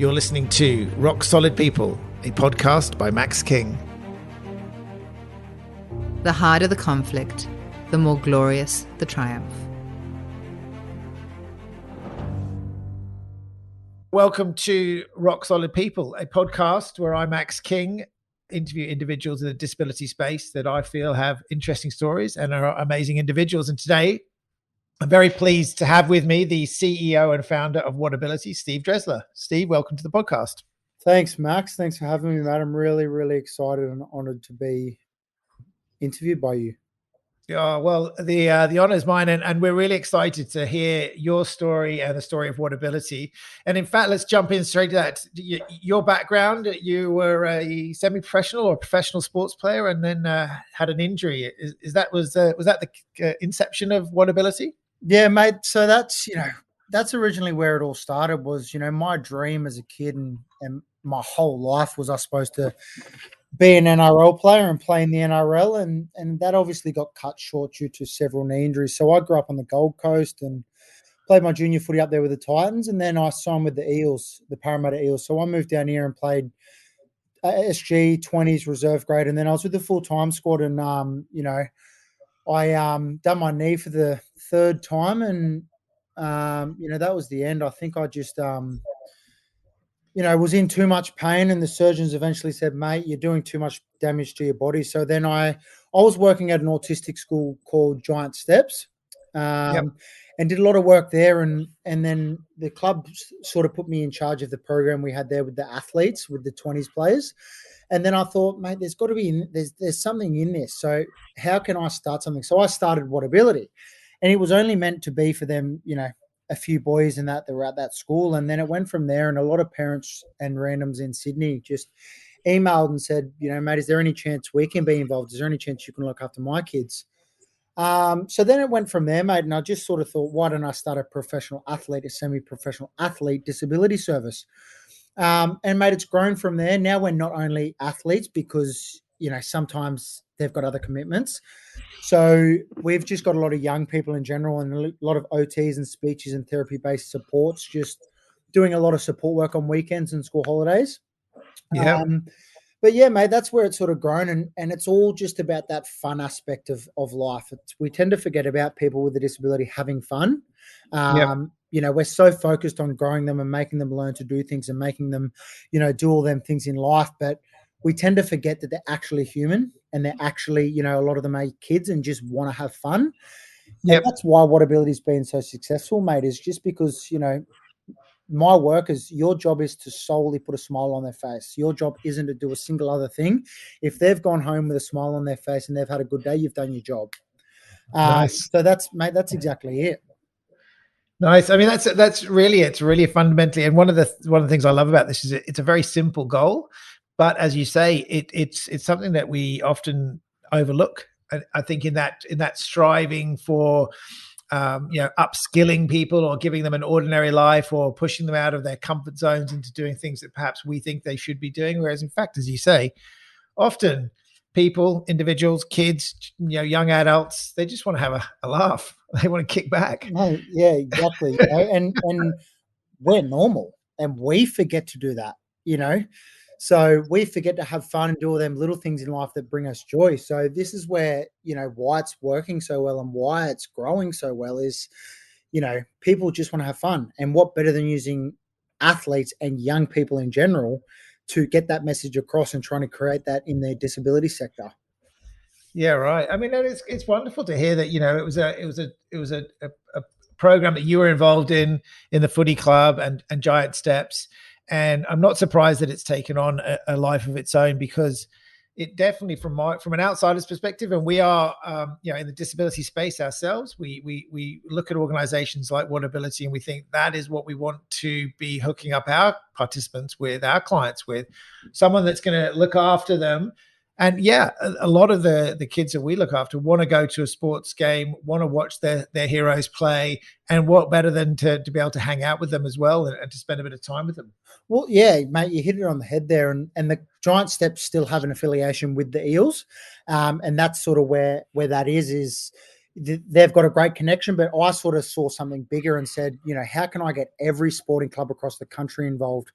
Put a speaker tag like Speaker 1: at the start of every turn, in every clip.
Speaker 1: You're listening to Rock Solid People, a podcast by Max King.
Speaker 2: The harder the conflict, the more glorious the triumph.
Speaker 1: Welcome to Rock Solid People, a podcast where I, Max King, interview individuals in the disability space that I feel have interesting stories and are amazing individuals. And today, I'm very pleased to have with me the CEO and founder of Whatabiity, Steve Dresler. Steve, welcome to the podcast.
Speaker 3: Thanks, Max. Thanks for having me, Matt. I'm really, really excited and honored to be interviewed by you.
Speaker 1: Yeah, well, the honor is mine, and we're really excited to hear your story and the story of Whatabiity. And in fact, let's jump in straight to that. Your background: you were a semi-professional or professional sports player, and then had an injury. Was that the inception of Whatabiity?
Speaker 3: Yeah, mate. So that's originally where it all started. Was my dream as a kid and my whole life was I was supposed to be an NRL player and play in the NRL, and that obviously got cut short due to several knee injuries. So I grew up on the Gold Coast and played my junior footy up there with the Titans, and then I signed with the Eels, the Parramatta Eels. So I moved down here and played SG 20s reserve grade, and then I was with the full-time squad, and I done my knee for the third time, and that was the end. I think I just was in too much pain, and the surgeons eventually said, "Mate, you're doing too much damage to your body." So then I was working at an autistic school called Giant Steps, and did a lot of work there, and then the club sort of put me in charge of the program we had there with the athletes, with the 20s players. And then I thought, mate, there's got to be there's something in this. So how can I start something? So I started Whatabiity, and it was only meant to be for them, a few boys and that were at that school. And then it went from there. And a lot of parents and randoms in Sydney just emailed and said, mate, is there any chance we can be involved? Is there any chance you can look after my kids? So then it went from there, mate. And I just sort of thought, why don't I start a semi-professional athlete disability service? And mate, it's grown from there. Now we're not only athletes because, sometimes they've got other commitments. So we've just got a lot of young people in general and a lot of OTs and speeches and therapy-based supports, just doing a lot of support work on weekends and school holidays.
Speaker 1: Yeah.
Speaker 3: But yeah, mate, that's where it's sort of grown. And it's all just about that fun aspect of life. We tend to forget about people with a disability having fun. We're so focused on growing them and making them learn to do things and making them, do all them things in life. But we tend to forget that they're actually human and they're actually, a lot of them are kids and just want to have fun. Yeah, that's why Whatabiity's been so successful, mate, is just because, my work is your job is to solely put a smile on their face. Your job isn't to do a single other thing. If they've gone home with a smile on their face and they've had a good day, you've done your job.
Speaker 1: Nice.
Speaker 3: So that's exactly it.
Speaker 1: Nice. I mean, it's really fundamentally, and one of the things I love about this is it's a very simple goal, but as you say, it's something that we often overlook. I think in that striving for upskilling people or giving them an ordinary life or pushing them out of their comfort zones into doing things that perhaps we think they should be doing. Whereas in fact, as you say, often people, individuals, kids, young adults, they just want to have a laugh. They want to kick back.
Speaker 3: No, yeah, exactly. And we're normal and we forget to do that, So we forget to have fun and do all them little things in life that bring us joy. So this is where, why it's working so well and why it's growing so well is, people just want to have fun. And what better than using athletes and young people in general to get that message across and trying to create that in the disability sector.
Speaker 1: Yeah, right. I mean, it's wonderful to hear that, it was a program that you were involved in the footy club and Giant Steps. And I'm not surprised that it's taken on a life of its own, because it definitely, from an outsider's perspective, and we are, in the disability space ourselves, we look at organizations like Whatabiity and we think that is what we want to be hooking up our participants with, our clients with, someone that's going to look after them. And yeah, a lot of the kids that we look after want to go to a sports game, want to watch their heroes play, and what better than to be able to hang out with them as well and to spend a bit of time with them.
Speaker 3: Well, yeah, mate, you hit it on the head there. And the Giant Steps still have an affiliation with the Eels. And that's sort of where that is, they've got a great connection, but I sort of saw something bigger and said, how can I get every sporting club across the country involved?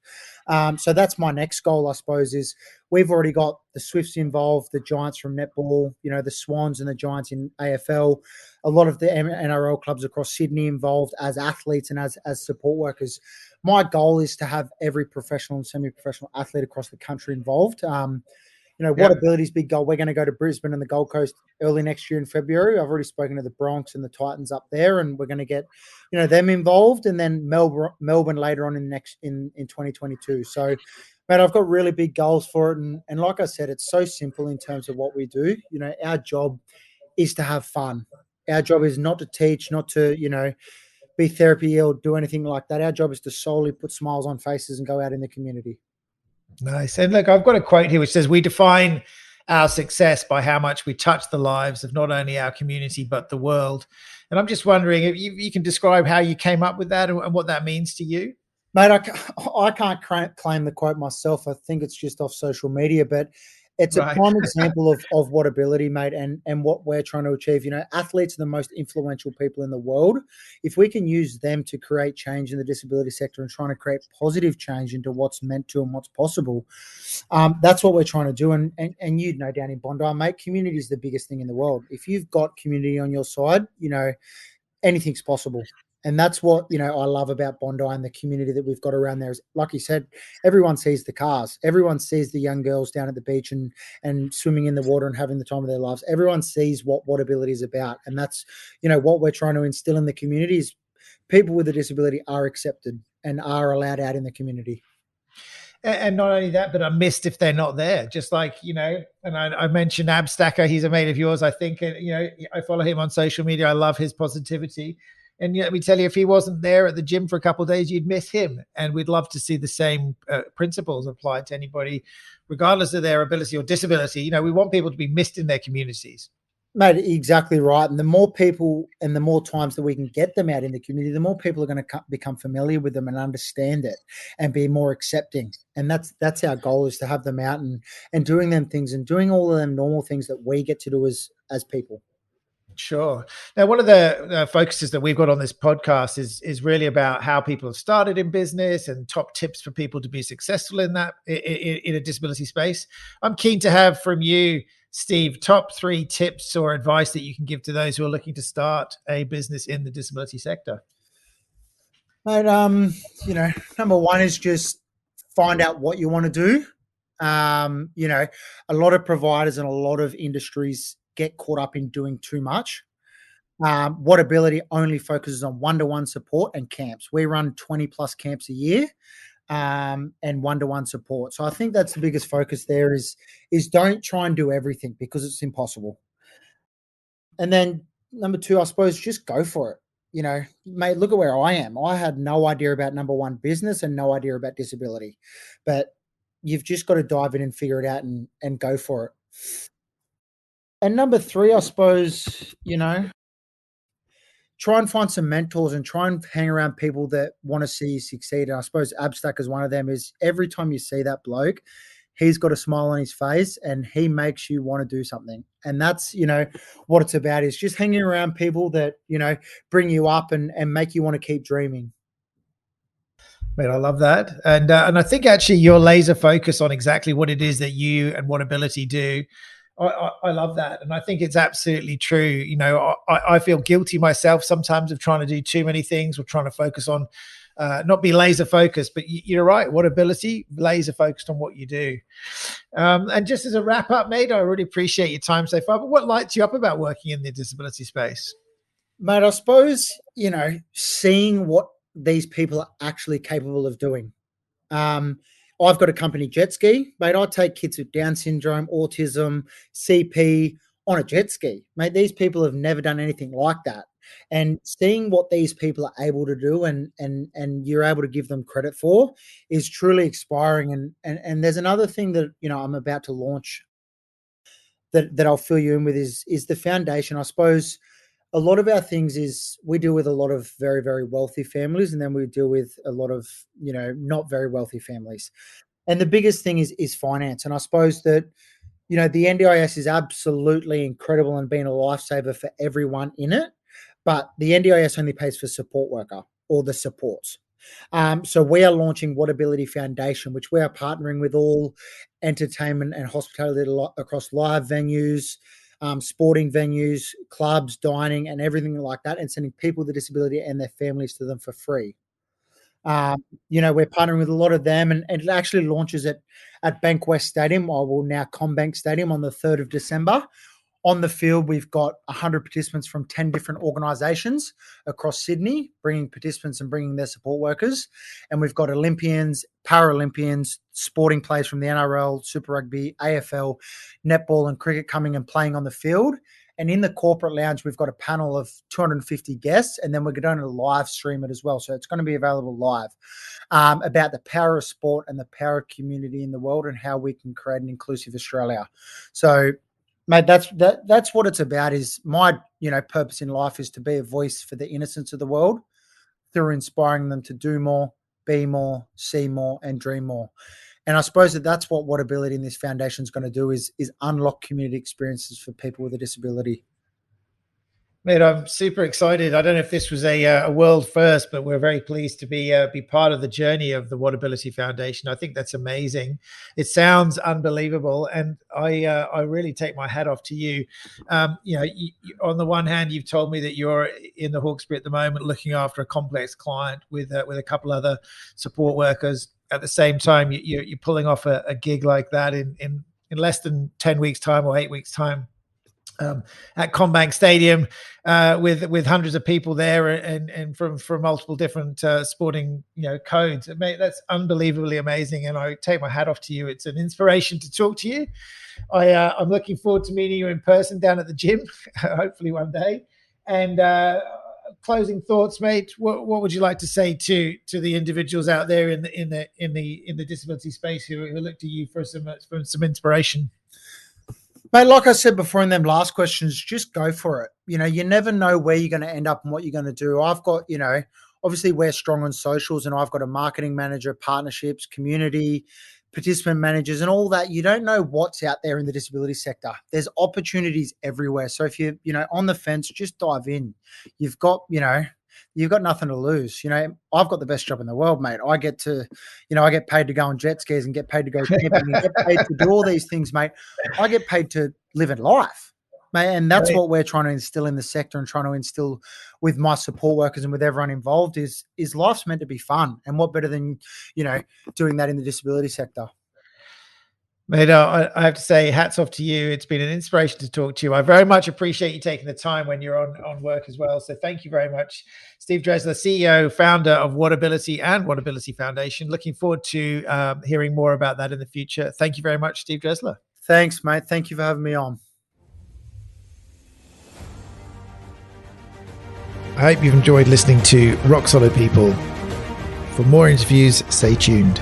Speaker 3: So that's my next goal, I suppose, is we've already got the Swifts involved, the Giants from netball, the Swans and the Giants in AFL, a lot of the NRL clubs across Sydney involved as athletes and as support workers. My goal is to have every professional and semi-professional athlete across the country involved. Whatability's big goal. We're going to go to Brisbane and the Gold Coast early next year in February. I've already spoken to the Bronx and the Titans up there, and we're going to get, them involved, and then Melbourne later on in 2022. So, man, I've got really big goals for it, and like I said, it's so simple in terms of what we do. Our job is to have fun. Our job is not to teach, not to be therapy or do anything like that. Our job is to solely put smiles on faces and go out in the community.
Speaker 1: Nice. And look, I've got a quote here which says, "We define our success by how much we touch the lives of not only our community, but the world." And I'm just wondering if you can describe how you came up with that and what that means to you.
Speaker 3: Mate, I can't claim the quote myself. I think it's just off social media, but it's a
Speaker 1: Right.
Speaker 3: prime example of Whatability, mate, and what we're trying to achieve. Athletes are the most influential people in the world. If we can use them to create change in the disability sector and trying to create positive change into what's meant to and what's possible, that's what we're trying to do. And down in Bondi, mate, community is the biggest thing in the world. If you've got community on your side, anything's possible. And that's what, I love about Bondi and the community that we've got around there is, like you said, everyone sees the cars. Everyone sees the young girls down at the beach and swimming in the water and having the time of their lives. Everyone sees what Whatability is about. And that's, what we're trying to instill in the community is people with a disability are accepted and are allowed out in the community.
Speaker 1: And not only that, but I'm missed if they're not there. Just like, and I mentioned Abstacker, he's a mate of yours, I think. And, I follow him on social media. I love his positivity. And let me tell you, if he wasn't there at the gym for a couple of days, you'd miss him. And we'd love to see the same principles applied to anybody, regardless of their ability or disability. We want people to be missed in their communities.
Speaker 3: Mate, exactly right. And the more people and the more times that we can get them out in the community, the more people are going to become familiar with them and understand it and be more accepting. And that's our goal, is to have them out and doing them things and doing all of them normal things that we get to do as people.
Speaker 1: Sure. Now, one of the focuses that we've got on this podcast is really about how people have started in business and top tips for people to be successful in that in a disability space. I'm keen to have from you, Steve, top 3 tips or advice that you can give to those who are looking to start a business in the disability sector.
Speaker 3: Mate, number one is just find out what you want to do. A lot of providers and a lot of industries get caught up in doing too much. Whatability only focuses on one-to-one support and camps. We run 20 plus camps a year, and one-to-one support. So I think that's the biggest focus there is don't try and do everything, because it's impossible. And then number 2, I suppose, just go for it. Mate, look at where I am. I had no idea about number one business and no idea about disability, but you've just got to dive in and figure it out and go for it. And number 3, I suppose, try and find some mentors and try and hang around people that want to see you succeed. And I suppose Abstack is one of them. Is every time you see that bloke, he's got a smile on his face and he makes you want to do something. And that's, what it's about, is just hanging around people that, bring you up and make you want to keep dreaming.
Speaker 1: Mate, I love that. And I think actually your laser focus on exactly what it is that you and Whatability do, I love that. And I think it's absolutely true. I feel guilty myself sometimes of trying to do too many things. We're trying to focus on, not be laser focused, but you're right. Whatability, laser focused on what you do. And just as a wrap up, mate, I really appreciate your time so far. But what lights you up about working in the disability space?
Speaker 3: Mate, I suppose, seeing what these people are actually capable of doing. I've got a company, Jet Ski, mate. I take kids with Down syndrome, autism, CP on a jet ski, mate. These people have never done anything like that, and seeing what these people are able to do and you're able to give them credit for is truly inspiring. And there's another thing that I'm about to launch that I'll fill you in with is the foundation. I suppose a lot of our things is we deal with a lot of very, very wealthy families, and then we deal with a lot of, not very wealthy families. And the biggest thing is finance. And I suppose that the NDIS is absolutely incredible and been a lifesaver for everyone in it, but the NDIS only pays for support worker or the supports. So we are launching Whatabiity Foundation, which we are partnering with all entertainment and hospitality across live venues, sporting venues, clubs, dining, and everything like that, and sending people with a disability and their families to them for free. We're partnering with a lot of them, and it actually launches at Bankwest Stadium, or well, now Combank Stadium, on the 3rd of December. On the field, we've got 100 participants from 10 different organisations across Sydney, bringing participants and bringing their support workers. And we've got Olympians, Paralympians, sporting players from the NRL, Super Rugby, AFL, netball and cricket coming and playing on the field. And in the corporate lounge, we've got a panel of 250 guests, and then we're going to live stream it as well. So it's going to be available live about the power of sport and the power of community in the world and how we can create an inclusive Australia. So, mate, that's what it's about. Is my purpose in life is to be a voice for the innocents of the world through inspiring them to do more, be more, see more, and dream more. And I suppose that's what Whatabiity in this foundation is going to do is unlock community experiences for people with a disability.
Speaker 1: Mate, I'm super excited. I don't know if this was a world first, but we're very pleased to be part of the journey of the Whatabiity Foundation. I think that's amazing. It sounds unbelievable, and I really take my hat off to you. On the one hand, you've told me that you're in the Hawkesbury at the moment, looking after a complex client with a couple other support workers. At the same time, you're pulling off a gig like that in less than 10 weeks' time or 8 weeks' time. At Combank Stadium, with hundreds of people there and from multiple different sporting codes. Mate, that's unbelievably amazing, and I take my hat off to you. It's an inspiration to talk to you. I'm looking forward to meeting you in person down at the gym, hopefully one day. And closing thoughts, mate. What would you like to say to the individuals out there in the disability space who look to you for some inspiration?
Speaker 3: Mate, like I said before in them last questions, just go for it. You never know where you're going to end up and what you're going to do. I've got, obviously we're strong on socials, and I've got a marketing manager, partnerships, community, participant managers, and all that. You don't know what's out there in the disability sector. There's opportunities everywhere. So if you're, on the fence, just dive in. You've got nothing to lose. I've got the best job in the world, mate. I get paid to go on jet skis and get paid to go camping and get paid to do all these things, mate. I get paid to live in life, mate. And that's what we're trying to instill in the sector and trying to instill with my support workers and with everyone involved is life's meant to be fun. And what better than, doing that in the disability sector?
Speaker 1: Mate, I have to say, hats off to you. It's been an inspiration to talk to you. I very much appreciate you taking the time when you're on work as well. So thank you very much. Steve Dresler, CEO, founder of Whatabiity and Whatabiity Foundation. Looking forward to hearing more about that in the future. Thank you very much, Steve Dresler.
Speaker 3: Thanks, mate. Thank you for having me on.
Speaker 1: I hope you've enjoyed listening to Rock Solid People. For more interviews, stay tuned.